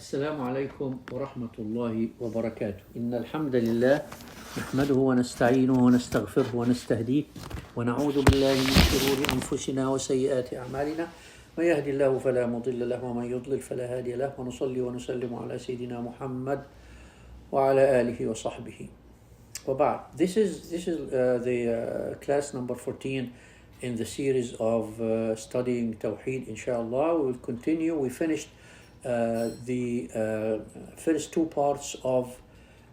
السلام عليكم ورحمة الله وبركاته. إن الحمد لله نحمده ونستعينه ونستغفره ونستهديه ونعوذ بالله من شرور أنفسنا وسيئات أعمالنا، من يهد الله فلا مضل له ومن يضلل فلا هادي له، ونصلي ونسلم على سيدنا محمد وعلى آله وصحبه وبعد. This is the class number 14 in the series of studying Tawheed. Inshallah, we will continue. We finished the first two parts of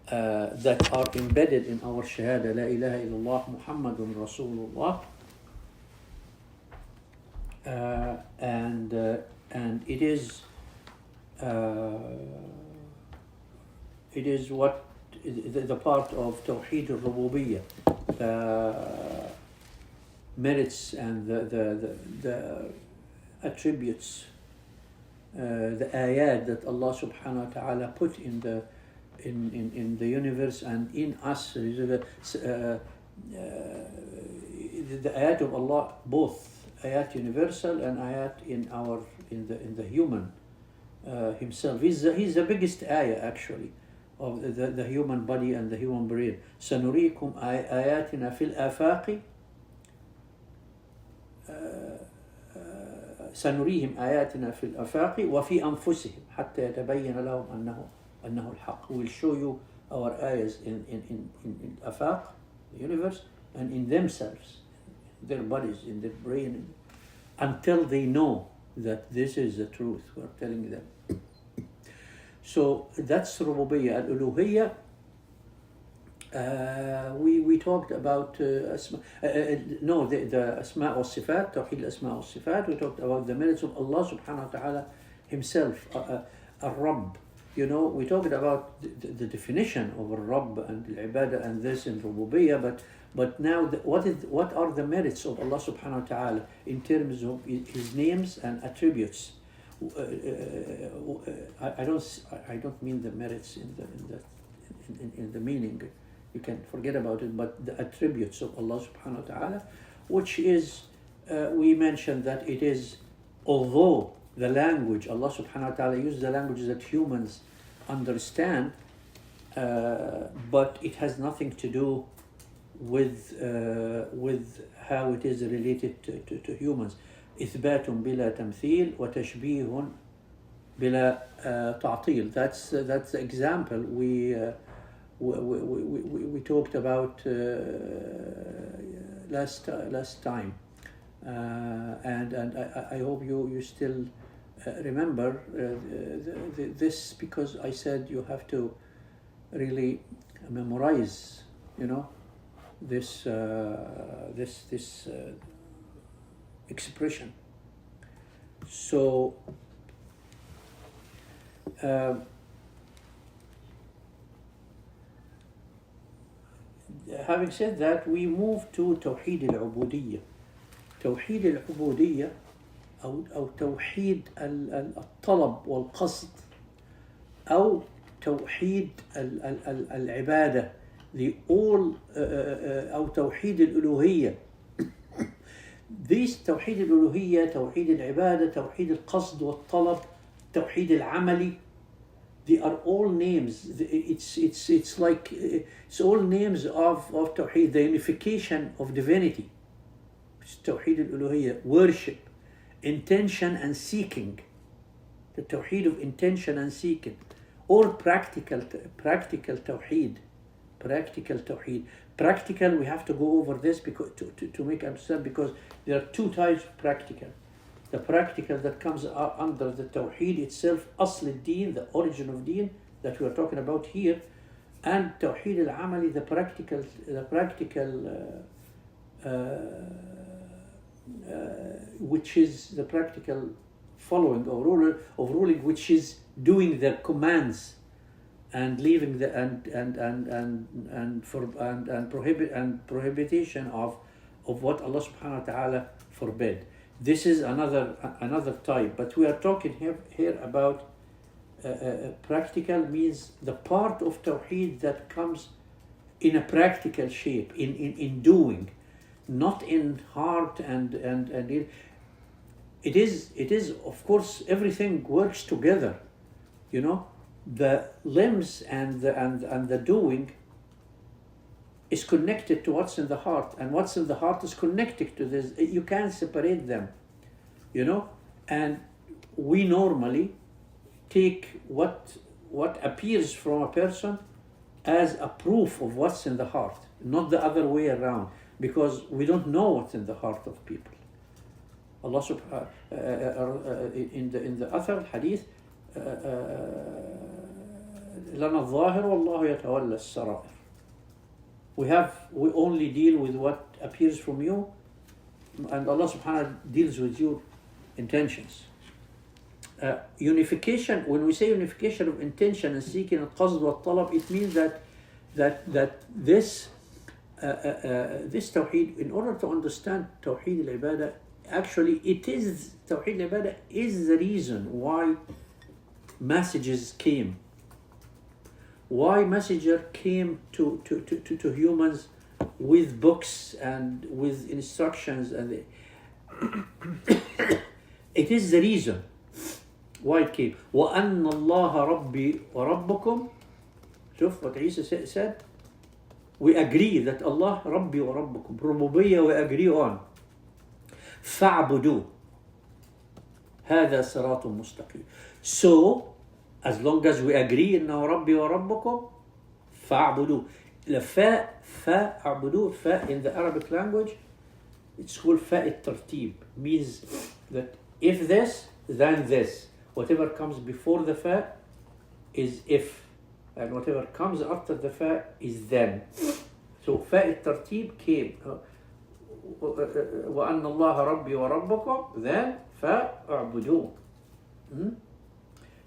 that are embedded in our Shahada, La ilaha illallah Muhammadun Rasulullah, and it is what the part of Tawheed al-Rububiyyah, the merits and the attributes, the ayat that Allah subhanahu wa ta'ala put in the universe and in us. The ayat of Allah, both ayat universal and ayat in the human himself. He's the biggest ayah actually of the human body and the human brain. سنريكم آياتنا في الآفاق سنريهم آياتنا في الآفاق وفي أنفسهم حتى يتبين لهم أنه الحق. We will show you our ayahs in الآفاق, the universe, and in themselves, their bodies, in their brain, until they know that this is the truth. We're telling them. So that's Rububiyyah. Al-Uluhiyyah, we talked about the Asma wa Sifat, Tawheed al-Asma wa Sifat. We talked about the merits of Allah subhanahu wa ta'ala himself, Ar-Rabb. You know, we talked about the definition of Ar-Rabb and Al-Ibadah and this in Rububiyyah, but now what are the merits of Allah subhanahu wa ta'ala in terms of his names and attributes? I don't mean the merits in the meaning. You can forget about it, but the attributes of Allah subhanahu wa ta'ala, which is, we mentioned that it is, although the language, Allah subhanahu wa ta'ala uses the language that humans understand, but it has nothing to do with how it is related to humans. إثبات بلا تمثيل وتشبيه بلا تعطيل. That's the example we talked about last time, and I hope you still remember this, because I said you have to really memorize, this expression. So having said that, we move to Tawheed al-Ubudiyyah. Tawheed al-Ubudiyyah أو توحيد الطلب والقصد أو توحيد العبادة, the all أو توحيد الألوهية. These توحيد الألوهية, توحيد العبادة, توحيد القصد والطلب, توحيد العملي, they are all names. It's like it's all names of Tawheed, the unification of divinity. It's توحيد الألوهية, worship, intention and seeking, the Tawheed of intention and seeking, or practical Tawheed. Practical, we have to go over this because to make understand, because there are two types of practical. The practical that comes under the Tawheed itself, Asl al-Deen, the origin of Deen that we are talking about here, and Tawheed al-Amali, the practical which is the practical following or ruling, which is doing the commands and leaving the prohibition of what Allah subhanahu wa ta'ala forbid. This is another type, but we are talking here about practical, means the part of Tawheed that comes in a practical shape, in doing, not in heart and it is of course everything works together. You know, the limbs and the doing is connected to what's in the heart, and what's in the heart is connected to this. You can't separate them, you know. And we normally take what appears from a person as a proof of what's in the heart, not the other way around, because we don't know what's in the heart of people. Allah subhanahu in the other hadith, لنا الظاهر والله يتولى السرائر. We only deal with what appears from you, and Allah subhanahu wa ta'ala deals with your intentions. Unification, when we say unification of intention and seeking al-qasd wa talab, it means that this Tawheed, in order to understand Tawheed al-Ibadah, actually Tawheed al-Ibadah is the reason why messages came. Why messenger came to humans with books and with instructions, and it is the reason why it came. وَأَنَّ اللَّهَ رَبِّي وَرَبُّكُمْ. شوف what Isa said. We agree that Allah رَبِّي وَرَبُّكُمْ. Rububiyyah we agree on. فَاعْبُدُوا هَذَا صِرَاطٌ مُسْتَقِيمٌ. So, as long as we agree إنه ربي وربكم فاعبدوا. فاعبدوا, fa in the Arabic language, it's called fa الترتيب, means that if this, then this. Whatever comes before the fa is if, and whatever comes after the fa is then. So fa الترتيب came. وأن الله ربي وربكم, then فاعبدوا.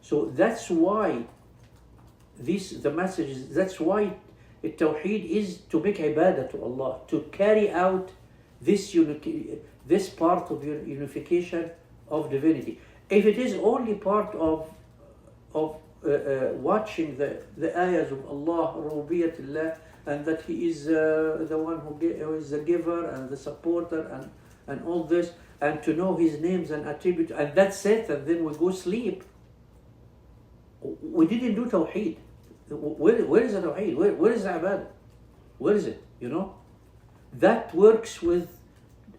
So that's why the message is, that's why Tawheed is to make ibadah to Allah, to carry out this part of your unification of divinity. If it is only part of watching the ayahs of Allah, Rububiyyatullah, and that He is the one who is the giver and the supporter and all this, and to know His names and attributes, and that's it, and then we go sleep, we didn't do Tawheed. Where is the Tawheed? Where is the Ibadah? Where is it? You know? That works with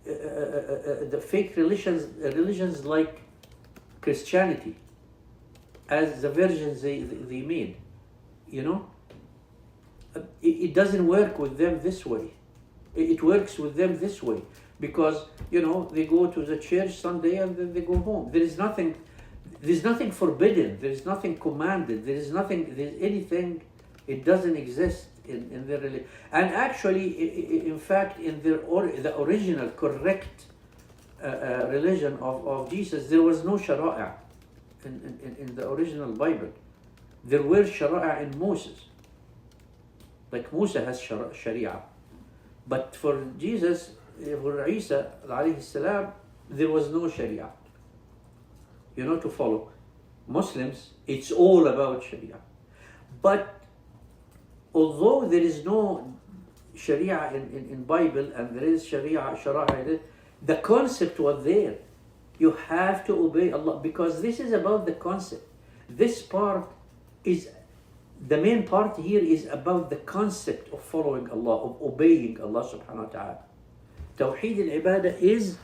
the fake religions like Christianity, as the versions they made. You know? It doesn't work with them this way. It works with them this way. Because, you know, they go to the church Sunday and then they go home. There's nothing forbidden, there is nothing commanded, there is anything, it doesn't exist in their religion. And actually, in fact, in the original correct religion of Jesus, there was no shara'a in the original Bible. There were shara'a in Moses, like Musa has sharia, but for Jesus, for Isa alayhi salam, there was no sharia, you know, to follow. Muslims, it's all about sharia. But although there is no sharia in Bible, and there is sharia, the concept was there. You have to obey Allah, because this is about the concept. This part is, the main part here is about the concept of following Allah, of obeying Allah subhanahu wa ta'ala. Tawheed al-Ibadah is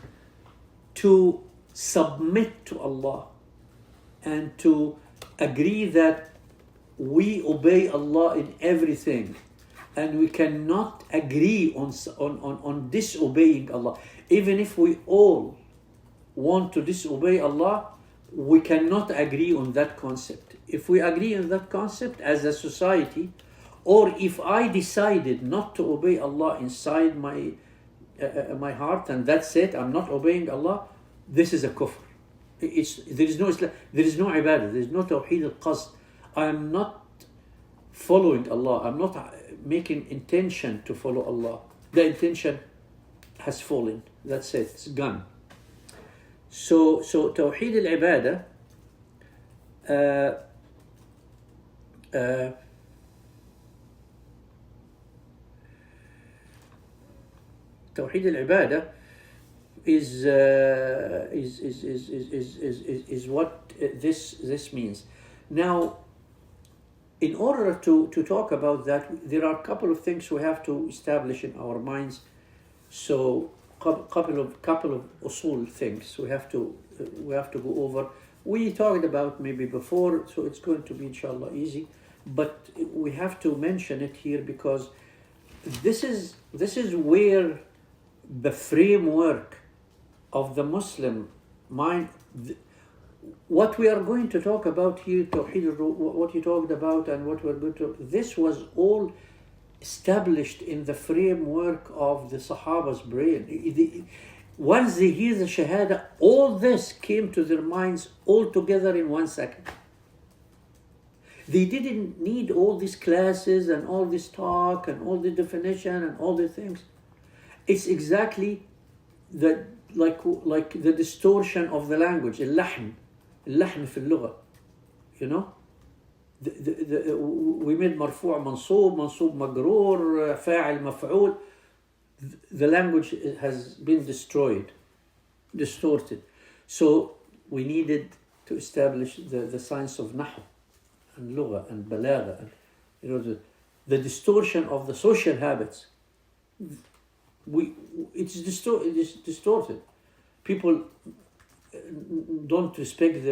to submit to Allah and to agree that we obey Allah in everything, and we cannot agree on disobeying Allah. Even if we all want to disobey Allah, we cannot agree on that concept. If we agree on that concept as a society, or if I decided not to obey Allah inside my heart, and that's it, I'm not obeying Allah, this is a kufr. There is no Islam, there is no ibadah, there is no Tawheed al-Qasd. I am not following Allah, I'm not making intention to follow Allah. The intention has fallen, that's it, it's gone. So Tawheed al-Ibadah, Tawheed al-Ibadah is what this means. Now, in order to talk about that, there are a couple of things we have to establish in our minds. So, couple of usul things we have to go over. We talked about maybe before, so it's going to be inshallah easy, but we have to mention it here because this is where the framework of the Muslim mind, what we are going to talk about here, Tawheed, what you talked about and what we're going to, this was all established in the framework of the Sahaba's brain. Once they hear the Shahada, all this came to their minds all together in 1 second. They didn't need all these classes and all this talk and all the definition and all the things. It's exactly like the distortion of the language, اللحن في اللغة, you know. We made مرفوع منصوب مجرور فاعل مفعول. The language has been distorted. So we needed to establish the science of nahu and lugha and balagha, and, you know, the distortion of the social habits. It's distorted. People don't respect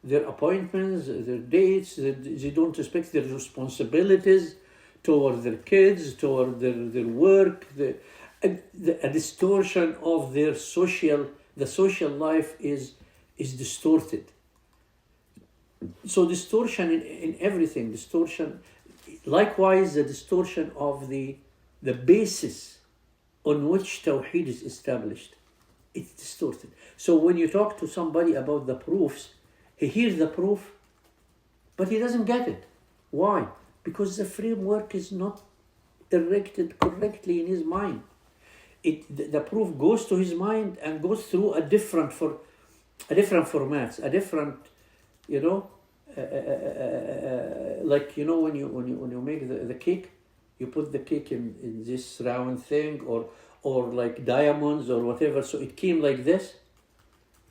their appointments, their dates. They don't respect their responsibilities toward their kids, toward their work. A distortion of the social life is distorted. So distortion in everything, distortion. Likewise, the distortion of the basis on which Tawheed is established, it's distorted. So when you talk to somebody about the proofs, he hears the proof, but he doesn't get it. Why? Because the framework is not erected correctly in his mind. The proof goes to his mind and goes through a different formats, a different, you know, like, you know, when you make the cake, you put the cake in this round thing or like diamonds or whatever, so it came like this.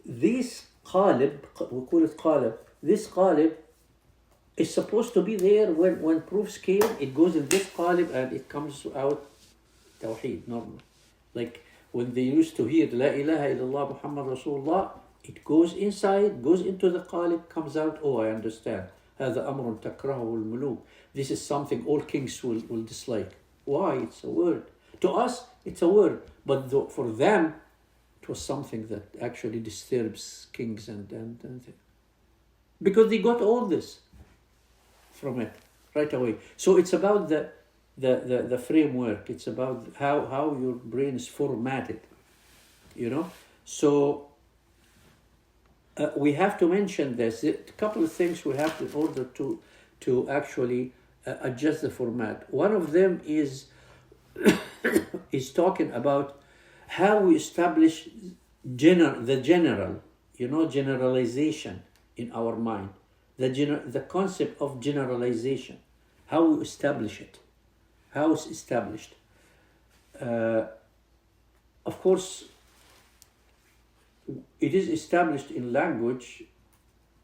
This qalib, we call it qalib, this qalib is supposed to be there when proofs came. It goes in this qalib and it comes out Tawheed, normal. Like when they used to hear La ilaha illallah Muhammad Rasulullah, it goes inside, goes into the qalib, comes out, oh, I understand. هذا أمر تكرهه الملوك. This is something all kings will dislike. Why? It's a word. To us, it's a word. But for them, it was something that actually disturbs kings and because they got all this from it right away. So it's about the framework. It's about how your brain is formatted, you know. So we have to mention this. A couple of things we have in order to actually adjust the format. One of them is talking about how we establish the general, you know, generalization in our mind. The concept of generalization, how we establish it, how it's established. Of course, it is established in language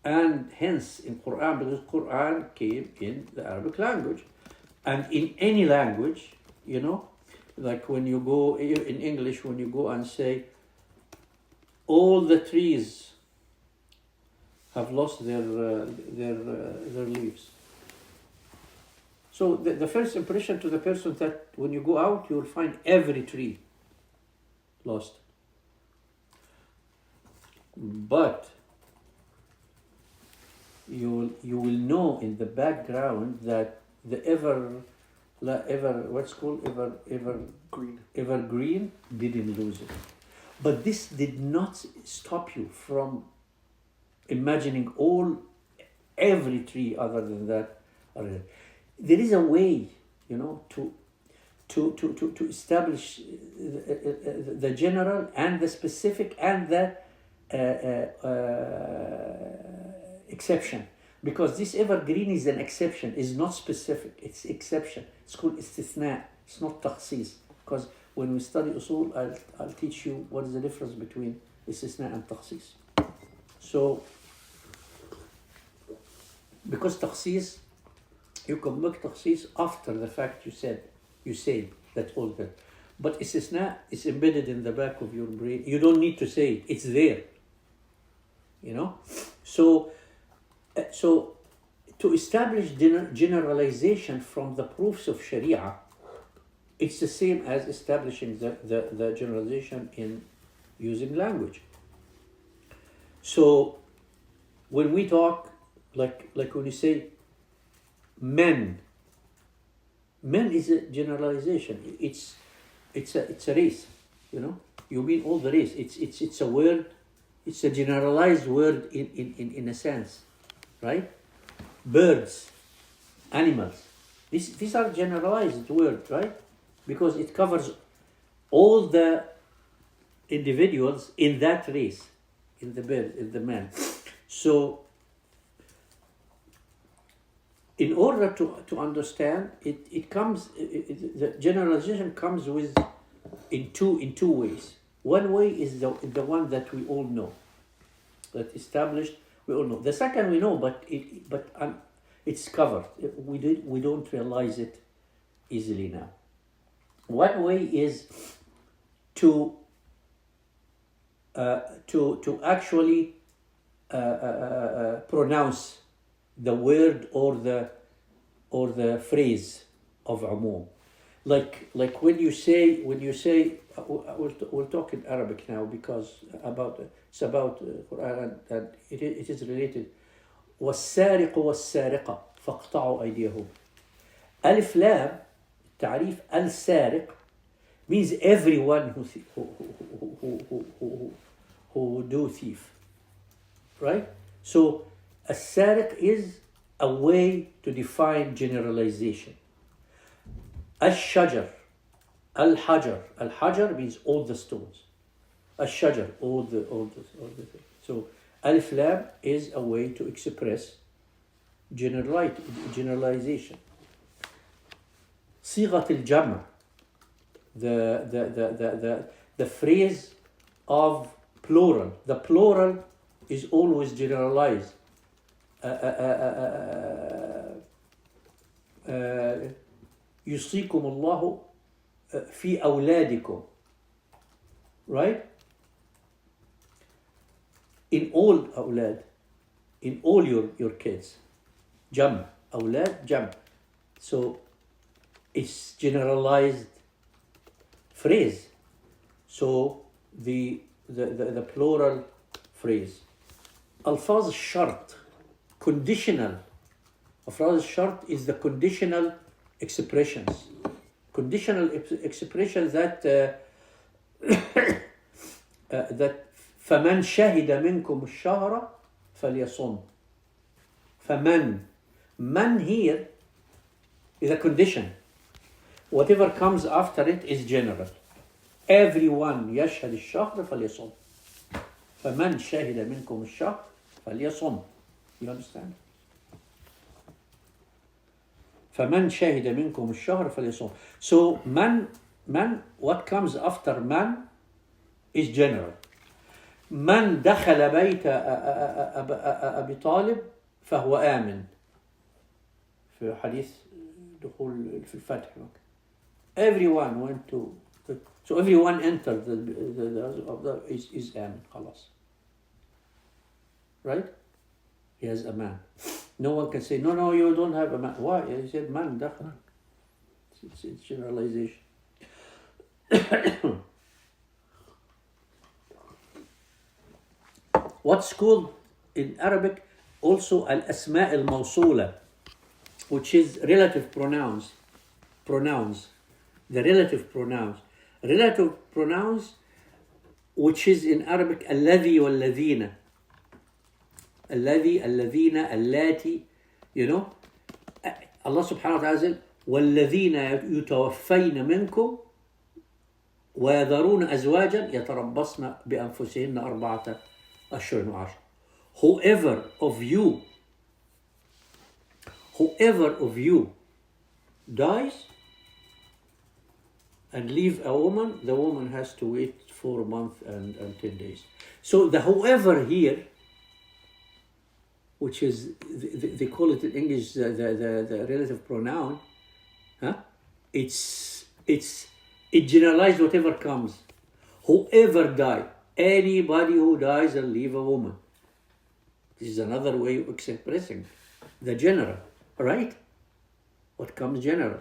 and hence in Quran, because Quran came in the Arabic language. And in any language, you know, like when you go in English, when you go and say, all the trees have lost their leaves. So the first impression to the person that when you go out, you will find every tree lost. But you will know in the background that the evergreen didn't lose it. But this did not stop you from imagining every tree other than that. There is a way, you know, to establish the general and the specific and the exception, because this evergreen is an exception, is not specific, it's exception. It's called istithna, it's not takhsis, because when we study usul, I'll teach you what is the difference between istithna and takhsis. So because تخصيص, you can make تخصيص after the fact you say that all that. But استثناء is embedded in the back of your brain. You don't need to say it. It's there. You know? So to establish generalization from the proofs of Sharia, it's the same as establishing the generalization in using language. So when we talk, like when you say men is a generalization. It's a race, you know. You mean all the race. It's a word. It's a generalized word in a sense, right? Birds, animals. These are generalized words, right? Because it covers all the individuals in that race, in the bird, in the man. So in order to understand it comes, the generalization comes with in two ways. One way is the one that we all know, that established, we all know. The second we know, but it's covered. We don't realize it easily now. One way is to actually pronounce the word or the phrase of umum. Like when you say we'll talk in Arabic now because it's about Quran and it is related. والسارق والسارقة فاقطعوا أيديهم. ألف لام تعريف السارق means everyone who do thief, right? So السارق is a way to define generalization. الشجر, الحجر, الحجر means all the stones. الشجر, all the things. So alif lam is a way to express generalization. صيغة الجمع, the phrase of plural. The plural is always generalized. يوصيكم الله في أولادكم, right? In all أولاد, in all your kids. جمع, أولاد جمع. So it's generalized phrase. So the plural phrase. ألفاظ الشرط, conditional. ألفاظ الشرط is the conditional expressions. Conditional expressions that that فمن شهد منكم الشهر فليصم. فمن, man here is a condition. Whatever comes after it is general. Everyone يشهد الشهر فليصم. فمن شهد منكم الشهر فليصم. You understand? فمن شهد منكم الشهر فليصم. So man, what comes after man is general. من دخل بيت أبي طالب فهو آمن. في حديث دخول في الفتح. Everyone went to, so everyone entered is آمن خلاص. Right? He has a man. No one can say, no, you don't have a man. Why? He said, man, دخل. It's generalization. What's called in Arabic also al-asma' al-mawsula, which is relative pronouns. The relative pronouns. Relative pronouns, which is in Arabic الذي والذين. الذي, الذين, اللاتي, you know. Allah subhanahu wa ta'ala said, والذين يتوفين منكم ويذرون أزواجا يتربصن بأنفسهن 4 أشهر وعشر. Whoever of you dies and leave a woman, the woman has to wait 4 months and 10 days. So the whoever here, which is, they call it in English the relative pronoun, huh? It generalizes whatever comes. Whoever die, anybody who dies and leave a woman. This is another way of expressing the general, right? What comes general.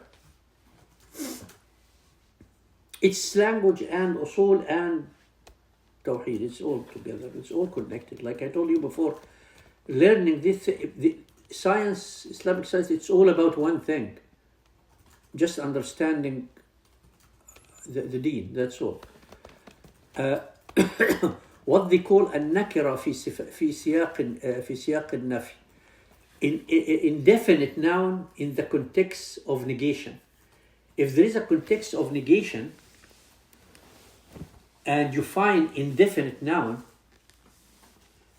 It's language and usul and Tawheed. It's all together. It's all connected. Like I told you before, learning this, the science, Islamic science, it's all about one thing. Just understanding the deen, that's all. What they call النكرة في سياق النفي. Indefinite noun in the context of negation. If there is a context of negation and you find indefinite noun,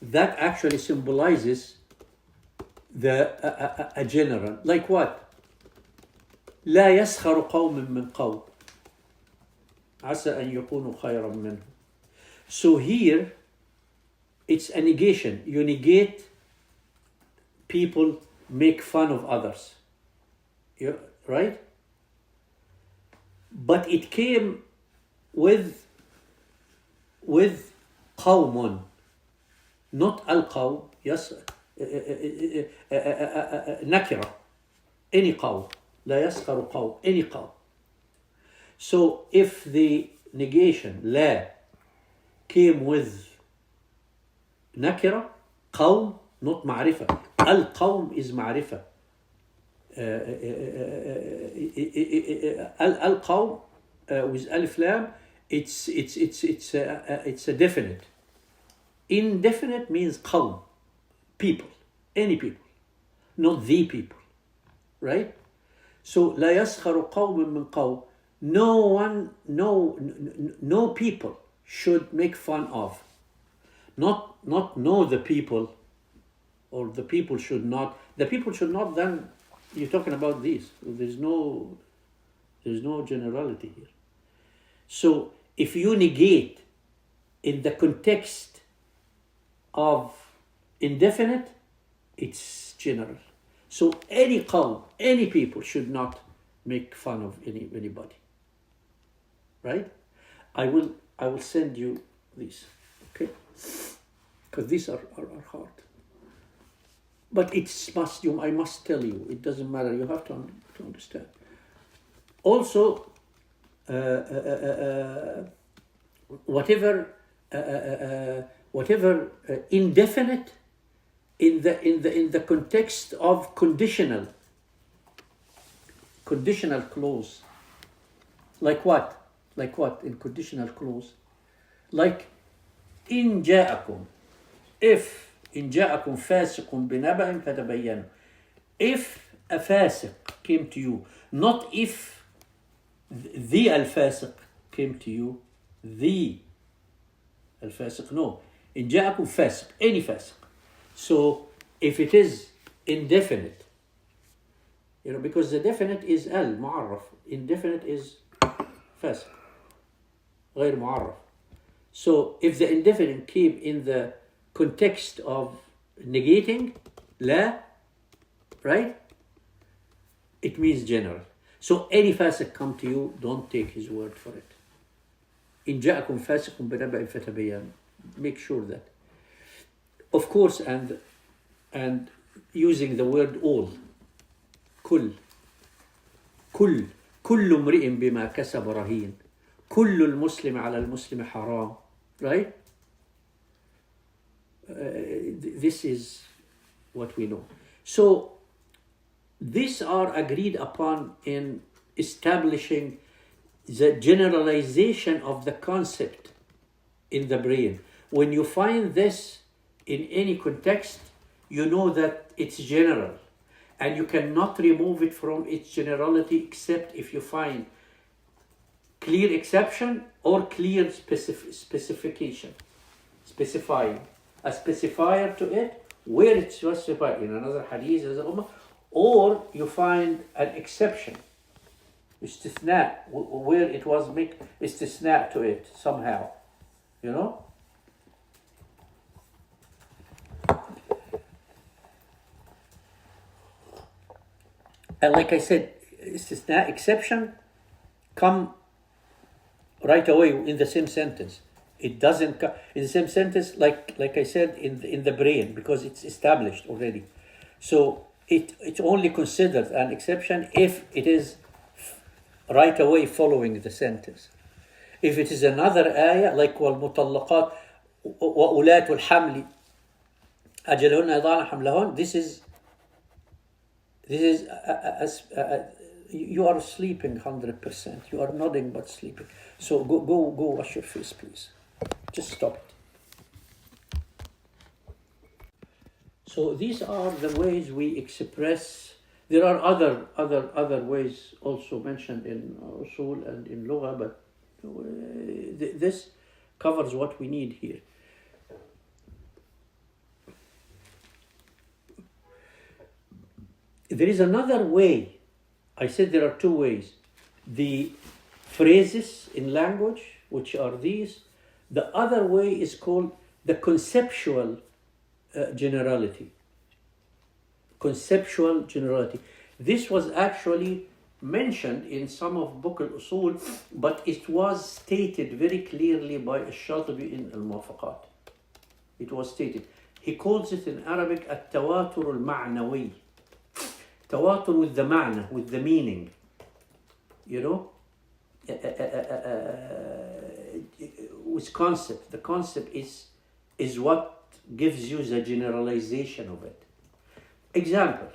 that actually symbolizes a general. Like what? لا يسخر قوم من قوم عسى أن يكونوا خيرا منهم. So here, it's a negation. You negate people make fun of others. Yeah, right? But it came with قوم, not القوم. Yes, نكرة. Any قوم. لا يسخر قوم. Any قوم. So if the negation لا came with نكرة, قوم, not معرفة. القوم is معرفة. القوم with ألف لام, it's a definite. Indefinite means قوم, people, any people, not the people, right? So لا يسخر قوم من قوم. No people should make fun of. Not know the people, or the people should not. The people should not. Then you're talking about this. There's no generality here. So if you negate in the context of indefinite, it's general. So any qawm, any people should not make fun of anybody. Right? I will send you these, okay? Because these are hard. But I must tell you, it doesn't matter, you have to understand. Also, whatever indefinite in the context of conditional clause. Like what? Like what in conditional clause? Like إن جاءكم, if إن جاءكم فاسق بنبأ فتبينوا. If a fasiq came to you, not if the al-fasiq came to you, the al-fasiq, no. إن جاءكم فاسق, any fasiq. So if it is indefinite, because the definite is al-mu'arraf, indefinite is fasiq, غير معرف. So if the indefinite came in the context of negating لا, right, it means general. So any fasiq come to you, don't take his word for it. إن جاءكم فاسق بنبأ فتبينوا. Make sure that. Of course, and using the word all. كل امرئ بما كسب رهين. كل المسلم على المسلم حرام. Right? This is what we know. So these are agreed upon in establishing the generalization of the concept in the brain. When you find this in any context, you know that it's general, and you cannot remove it from its generality except if you find clear exception or clear specification, specifying a specifier to it where it's specified in another hadith or you find an exception, istithna, where it was make istithna to it somehow, like I said, exception come right away in the same sentence. It doesn't come in the same sentence, like I said, in the brain, because it's established already. So it's only considered an exception if it is right away following the sentence. If it is another ayah, like وَالْمُطَلَّقَاتِ وَأُولَاتُ الْحَمْلِ أَجَلُهُنَّ يَضَعْنَ حَمْلَهُنَّ. This is you are sleeping 100%. You are nodding but sleeping. So go wash your face, please. Just stop it. So these are the ways we express. There are other ways also mentioned in usul and in lugha, but this covers what we need here. There is another way. I said there are two ways. The phrases in language, which are these. The other way is called the conceptual generality. Conceptual generality. This was actually mentioned in some of Book al-Usul, but it was stated very clearly by Al-Shatibi in Al-Muwafaqat. It was stated. He calls it in Arabic التواتر المعنوي. Tawatur with the ma'na, with the meaning. You know? With concept. The concept is what gives you the generalization of it. Example.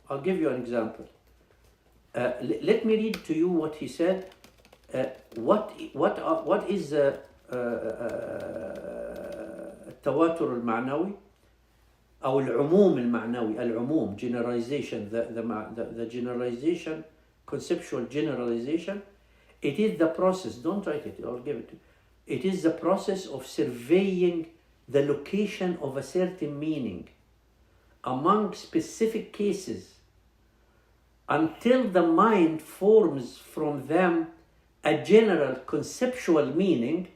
I'll give you an example. Let me read to you what he said. What is the التواتر المعنوي أو العموم المعنوي. العموم, generalization, the generalization, conceptual generalization. It is the process, don't write it, I'll give it to you. It is the process of surveying the location of a certain meaning among specific cases until the mind forms from them a general conceptual meaning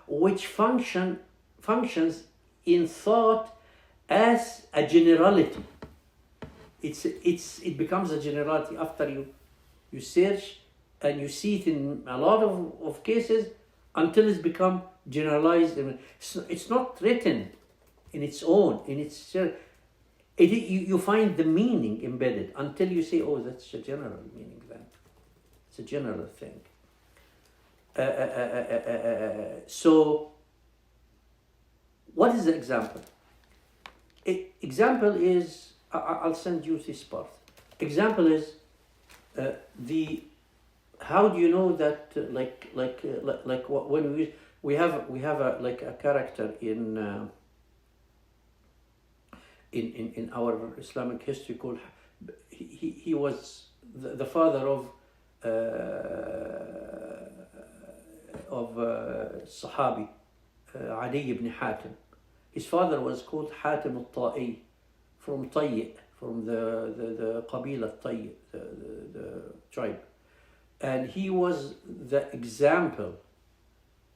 which functions in thought as a generality. It becomes a generality after you search and you see it in a lot of cases until it's become generalized. It's not written in its own, you find the meaning embedded until you say, oh, that's a general meaning then. It's a general thing. So, what is the example? Example is, I'll send you this part. Example is how do you know that when we have a character in our Islamic history called he was the father of Sahabi Adi ibn Hatim. His father was called Hatim al-Ta'i, from Tayy, from the Qabila Tayy, the tribe. And he was the example.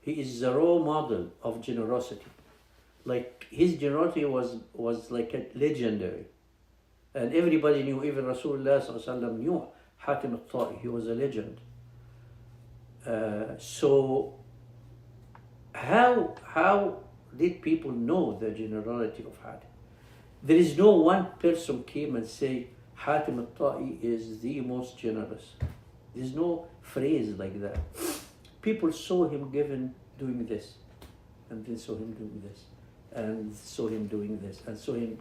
He is the role model of generosity. Like, his generosity was like a legendary. And everybody knew, even Rasulullah sallallahu alaihi wasallam knew Hatim al-Ta'i. He was a legend. So how did people know the generality of Hatim? There is no one person came and say Hatim al-Ta'i is the most generous. There's no phrase like that. People saw him doing this, and then saw him doing this, and saw him doing this, and saw him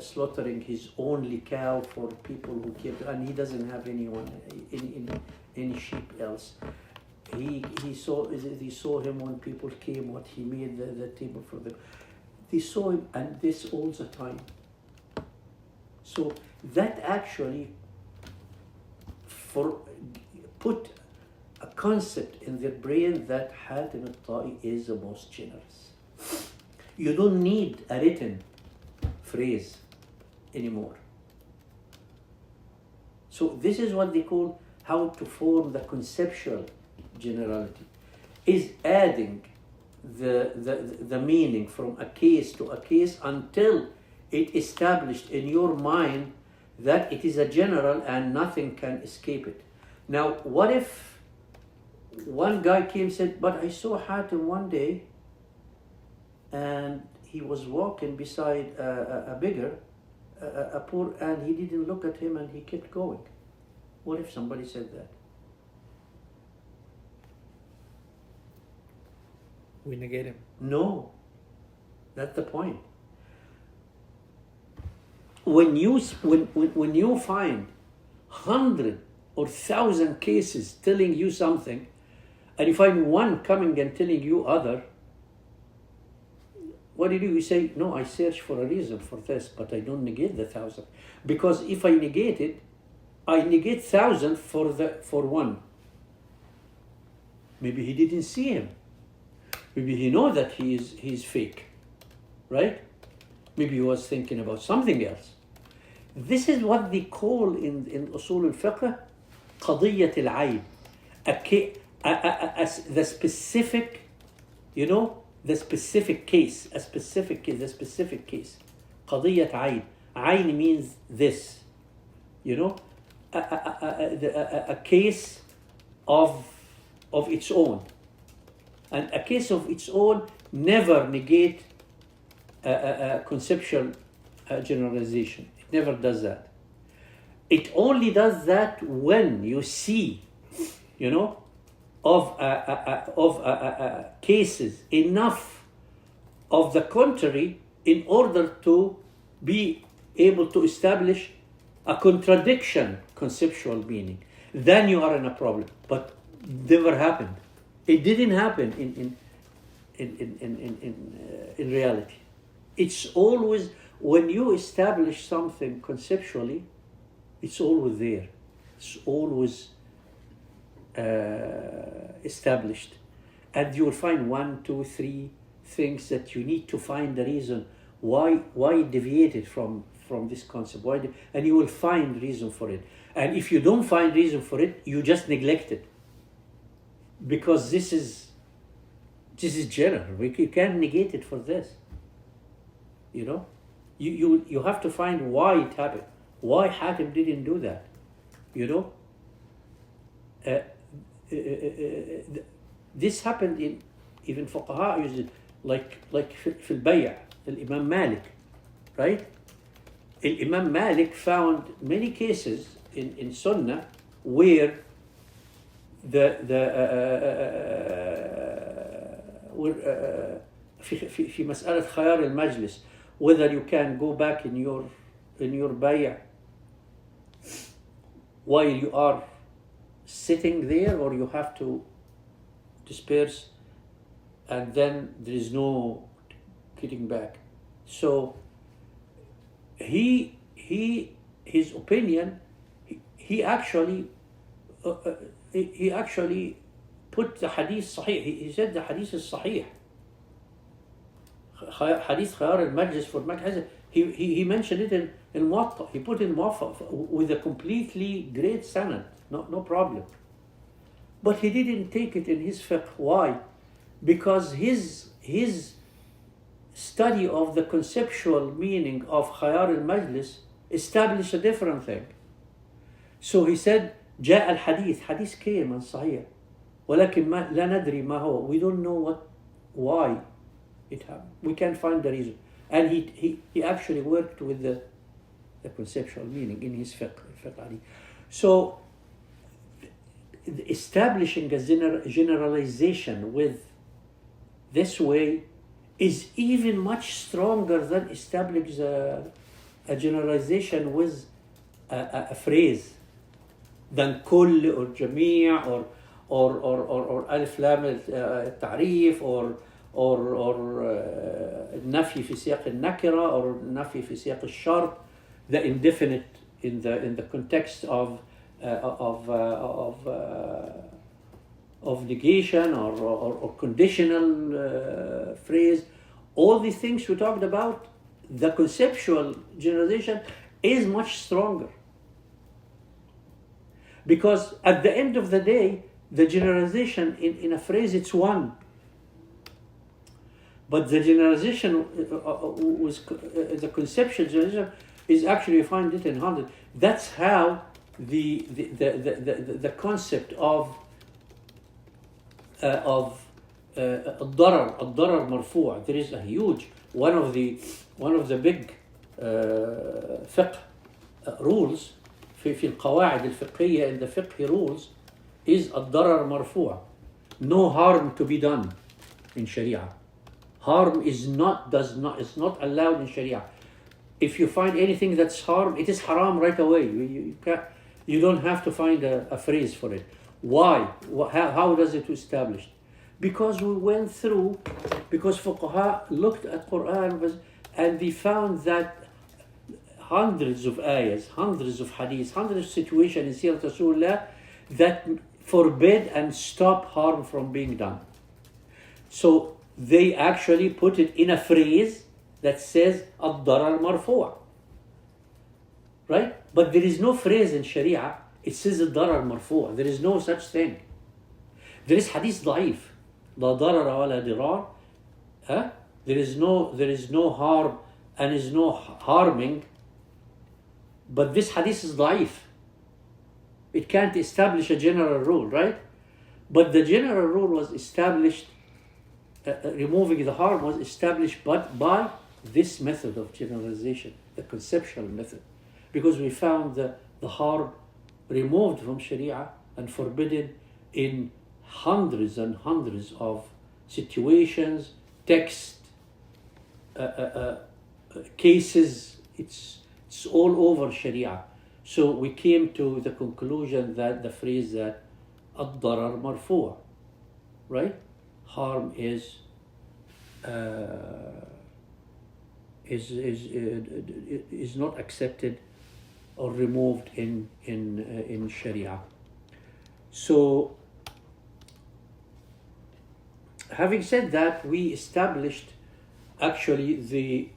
slaughtering his only cow for people who came, and he doesn't have anyone, any sheep else. He saw him when people came, what he made the table for them. They saw him, and this all the time. So that actually put a concept in their brain that Hatim al-Ta'i is the most generous. You don't need a written phrase anymore. So this is what they call how to form the conceptual generality, is adding the meaning from a case to a case until it established in your mind that it is a general and nothing can escape it. Now, what if one guy came and said, but I saw Hatim one day and he was walking beside a beggar, a poor, and he didn't look at him and he kept going. What if somebody said that? We negate him. No, that's the point. When you find 100 or 1,000 cases telling you something, and you find one coming and telling you other, what do? You say, no, I search for a reason for this, but I don't negate the 1,000. Because if I negate it, I negate 1,000 for one. Maybe he didn't see him. Maybe he knows that he's fake, right? Maybe he was thinking about something else. This is what they call in Usul al-Fiqh قضية العين. The specific, the specific case, the specific case. قضية عين. عين means this, a case of its own. And a case of its own never negate a conceptual generalization. It never does that. It only does that when you see, of cases enough of the contrary in order to be able to establish a contradiction, conceptual meaning. Then you are in a problem. But never happened. It didn't happen in reality. It's always, when you establish something conceptually, it's always there. It's always established. And you will find 1, 2, 3 things that you need to find the reason why it deviated from this concept. And you will find reason for it. And if you don't find reason for it, you just neglect it. Because this is general. You can't negate it for this. You have to find why it happened. Why Hatim didn't do that. This happened in even fuqaha use it like في البيع. Imam Malik, right? Imam Malik found many cases in Sunnah where في مسألة خيار المجلس, whether you can go back in your بيع while you are sitting there, or you have to disperse and then there is no getting back. So his opinion, he actually put the hadith sahih. He said the hadith is sahih. Hadith khayar al-majlis for majlis. He mentioned it in Muwatta. He put in Muwatta with a completely great sanad. No problem. But he didn't take it in his fiqh. Why? Because his study of the conceptual meaning of khayar al-majlis established a different thing. So he said, جاء الحديث, hadith came and sahih. ولكن لا ندري ما هو. We don't know why it happened. We can't find the reason. And he actually worked with the conceptual meaning in his fiqh. So establishing a generalization with this way is even much stronger than establishing a generalization with a phrase than كل or جميع or ألف لام التعريف or النفي في سياق النكرة or النفي في سياق الشرط, the indefinite in the context of negation or conditional phrase. All these things we talked about, the conceptual generalization is much stronger. Because at the end of the day, the generalization in a phrase, it's one. But the generalization was the conceptual generalization is actually, you find it in 100. That's how the concept of الضرر مرفوع. There is a huge one of the big فقه rules في القواعد الفقهية in the fiqh rules is الضرر مرفوع. No harm to be done in Sharia. Harm is not allowed in Sharia. If you find anything that's harm, it is haram right away. You don't have to find a phrase for it. Why? How does it establish? Because we went through, because fuqaha looked at Quran and they found that hundreds of ayahs, hundreds of hadiths, hundreds of situations in Sirat Rasulullah that forbid and stop harm from being done. So they actually put it in a phrase that says ad-darar marfu'. Right? But there is no phrase in Sharia, it says ad-darar marfu'. There is no such thing. There is hadith da'if. La darara wa la dirar. There is no harm and is no harming. But this hadith is da'if. It can't establish a general rule, right? But the general rule was established, removing the harm was established but by this method of generalization, the conceptual method. Because we found the harm removed from Sharia and forbidden in hundreds and hundreds of situations, text, cases. It's all over Sharia. So we came to the conclusion that the phrase that ad-darar marfu', right? Harm is not accepted or removed in Sharia. So, having said that, we established actually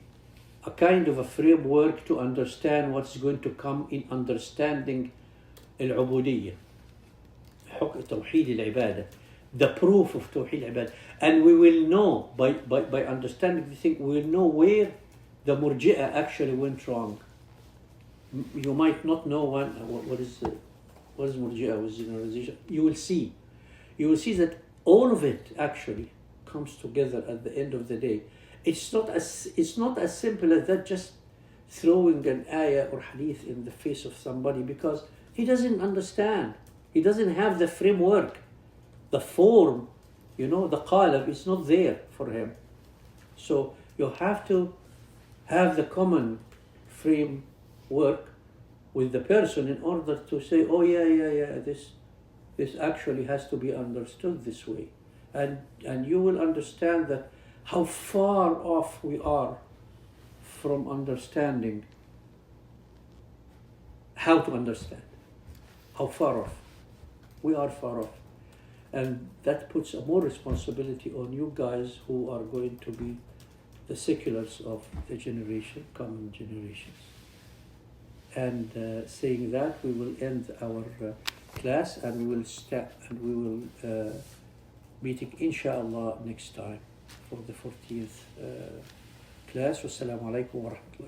a kind of a framework to understand what's going to come in understanding al-ubudiyya, Tawheed al-ibadah, the proof of Tawheed al-ibadah. And we will know, by understanding the thing, we will know where the murji'ah actually went wrong. You might not know what is murji'ah, what is generalization. You will see that all of it actually comes together at the end of the day. It's not as simple as that, just throwing an ayah or hadith in the face of somebody because he doesn't understand. He doesn't have the framework, the form, the qalab is not there for him. So you have to have the common framework with the person in order to say, oh yeah, this actually has to be understood this way. And you will understand that how far off we are from understanding how to understand. How far off. We are far off. And that puts a more responsibility on you guys who are going to be the seculars of the coming generations. And saying that, we will end our class and we will meeting inshallah next time for the 14th class. Wassalamu alaikum wa rahmatullahi.